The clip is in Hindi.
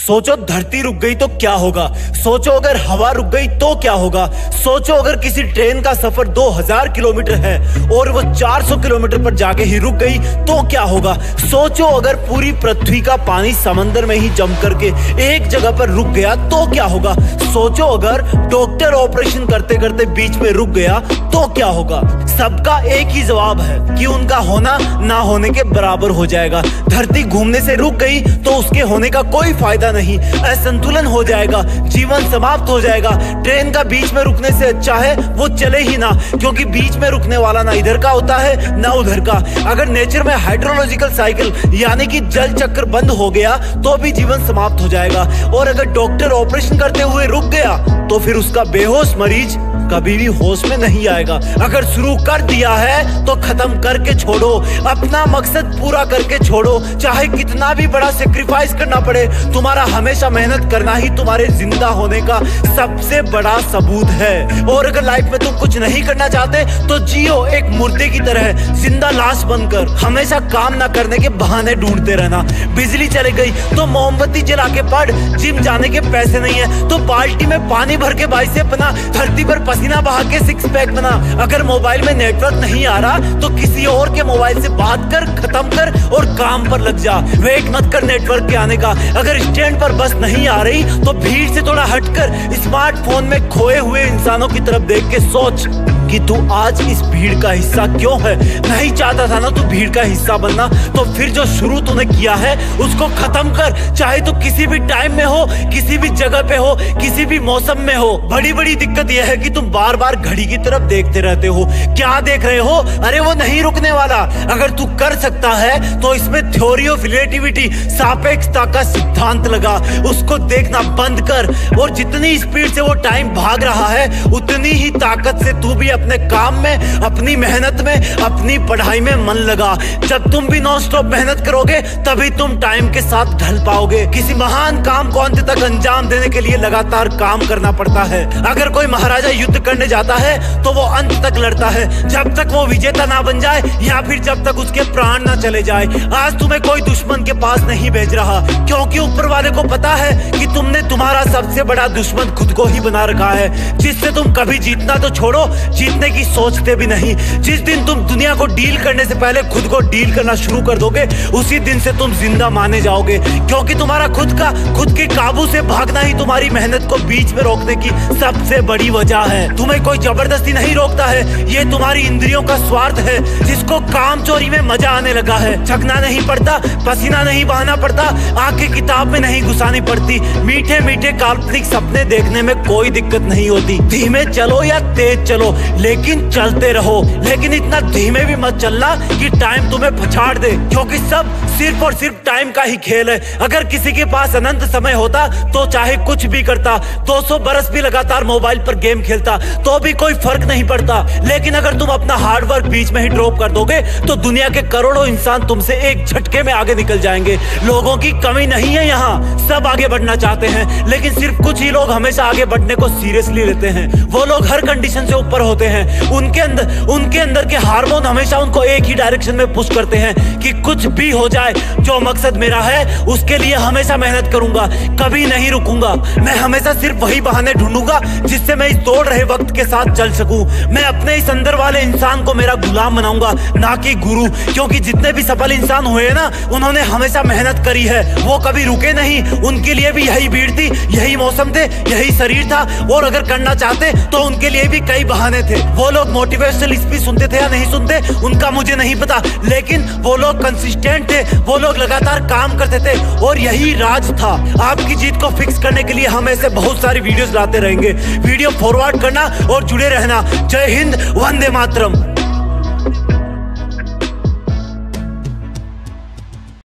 सोचो धरती रुक गई तो क्या होगा। सोचो अगर हवा रुक गई तो क्या होगा। सोचो अगर किसी ट्रेन का सफर 2000 किलोमीटर है और वो 400 किलोमीटर पर जाके ही रुक गई तो क्या होगा। सोचो अगर पूरी पृथ्वी का पानी समंदर में ही जम करके एक जगह पर रुक गया तो क्या होगा। सोचो अगर डॉक्टर ऑपरेशन करते करते बीच में रुक गया तो क्या होगा। सबका एक ही जवाब है कि उनका होना ना होने के बराबर हो जाएगा। धरती घूमने से रुक गई तो उसके होने का कोई फायदा नहीं, असंतुलन हो जाएगा, जीवन समाप्त हो जाएगा। ट्रेन का बीच में रुकने से अच्छा है वो चले ही ना, क्योंकि बीच में रुकने वाला ना इधर का होता है ना उधर का। अगर नेचर में हाइड्रोलॉजिकल साइकिल यानी कि जल चक्र बंद हो गया तो भी जीवन समाप्त हो जाएगा। और अगर डॉक्टर ऑपरेशन करते हुए रुक गया तो फिर उसका बेहोश मरीज कभी भी होश में नहीं आएगा। अगर शुरू कर दिया है तो खत्म करके छोड़ो, अपना मकसद पूरा करके छोड़ो, चाहे कितना भी बड़ा सेक्रीफाइस करना पड़े। तुम्हारा हमेशा मेहनत करना ही तुम्हारे जिंदा होने का सबसे बड़ा सबूत है। और अगर लाइफ में तुम कुछ नहीं करना चाहते तो जियो एक मुर्दे की तरह, जिंदा लाश बनकर। हमेशा काम ना करने के बहाने ढूंढते रहना। बिजली चली गई तो मोमबत्ती जला के पढ़, जिम जाने के पैसे नहीं है तो बाल्टी में पानी भर के बाइसेप बना, धरती पर पसीना बहा के सिक्स पैक बना। अगर मोबाइल में नेटवर्क नहीं आ रहा तो किसी और के मोबाइल से बात कर, खत्म कर और काम पर लग जा। वेट मत कर नेटवर्क के आने का। अगर स्टैंड पर बस नहीं आ रही तो भीड़ से थोड़ा हटकर स्मार्टफोन में खोए हुए इंसानों की तरफ देख के सोच कि तू आज इस भीड़ का हिस्सा क्यों है। नहीं चाहता था ना तू भीड़ का हिस्सा बनना, तो फिर जो शुरू तूने किया है उसको खत्म कर। चाहे तू किसी भी टाइम में हो, किसी भी जगह पे हो, किसी भी मौसम में हो। बड़ी बड़ी दिक्कत यह है कि तुम बार बार घड़ी की तरफ देखते रहते हो। क्या देख रहे हो? अरे वो नहीं रुकने वाला। अगर तू कर सकता है तो इसमें थ्योरी ऑफ रिलेटिविटी, सापेक्षता का सिद्धांत लगा, उसको देखना बंद कर। और जितनी स्पीड से वो टाइम भाग रहा है उतनी ही ताकत से तू भी अपने काम में, अपनी मेहनत में, अपनी पढ़ाई में मन लगा। जब तुम भी नॉन स्टॉप मेहनत करोगे तभी तुम टाइम के साथ ढल पाओगे। किसी महान काम को अंत तक अंजाम देने के लिए लगातार काम करना पड़ता है। अगर कोई महाराजा युद्ध करने जाता है तो वो अंत तक लड़ता है, जब तक वो विजेता ना बन जाए या फिर जब तक उसके प्राण ना चले जाए। आज तुम्हें कोई दुश्मन के पास नहीं भेज रहा, क्योंकि ऊपर वाले को पता है कि तुमने तुम्हारा सबसे बड़ा दुश्मन खुद को ही बना रखा है, जिससे तुम कभी जीतना तो छोड़ो, जीतने की सोचते भी नहीं। जिस दिन तुम दुनिया को डील करने से पहले खुद को डील करना शुरू कर दोगे उसी दिन से तुम जिंदा माने जाओगे, क्योंकि तुम्हारा खुद के काबू से भागना ही तुम्हारी मेहनत को बीच में रोकने की सबसे बड़ी वजह है। तुम्हें कोई जबरदस्ती नहीं रोकता है, ये तुम्हारी इंद्रियों का स्वार्थ है, जिसको काम चोरी में मजा आने लगा है। थकना नहीं पड़ता, पसीना नहीं बहाना पड़ता, आंखें किताब में नहीं घुसानी पड़ती, मीठे मीठे काल्पनिक सपने देखने में कोई दिक्कत नहीं होती। धीमे चलो या तेज चलो लेकिन चलते रहो, लेकिन इतना धीमे भी मत चलना कि टाइम तुम्हें पछाड़ दे, क्योंकि सब सिर्फ और सिर्फ टाइम का ही खेल है। अगर किसी के पास अनंत समय होता तो चाहे कुछ भी करता, 200 बरस भी लगातार मोबाइल पर गेम खेलता तो भी कोई फर्क नहीं पड़ता। लेकिन अगर तुम अपना हार्डवर्क बीच में ही ड्रॉप कर दोगे तो दुनिया के करोड़ों इंसान तुमसे एक झटके में आगे निकल जाएंगे। लोगों की कमी नहीं है यहाँ, सब आगे बढ़ना चाहते हैं, लेकिन सिर्फ कुछ ही लोग हमेशा आगे बढ़ने को सीरियसली लेते हैं। वो लोग हर कंडीशन से ऊपर होते हैं, उनके अंदर के हार्मोन हमेशा उनको एक ही डायरेक्शन में पुश करते हैं कि कुछ भी हो जाए, जो मकसद मेरा है उसके लिए हमेशा मेहनत करूंगा, कभी नहीं रुकूंगा। मैं हमेशा सिर्फ वही बहाने ढूंढूंगा जिससे मैं इस दौड़ रहे वक्त के साथ चल सकूं। मैं अपने इस अंदर वाले इंसान को मेरा गुलाम बनाऊंगा, ना कि गुरु, क्योंकि जितने भी सफल इंसान हुए ना उन्होंने हमेशा मेहनत करी है, वो कभी रुके नहीं। उनके लिए भी यही भीड़ थी, यही मौसम थे, यही शरीर था, और अगर करना चाहते तो उनके लिए भी कई बहाने थे। वो लोग मोटिवेशनल स्पीच सुनते थे या नहीं सुनते उनका मुझे नहीं पता, लेकिन वो लोग कंसिस्टेंट थे, वो लोग लगातार काम करते थे, और यही राज था। आपकी जीत को फिक्स करने के लिए हम ऐसे बहुत सारी वीडियोस लाते रहेंगे। वीडियो फॉरवर्ड करना और जुड़े रहना। जय हिंद, वंदे मातरम।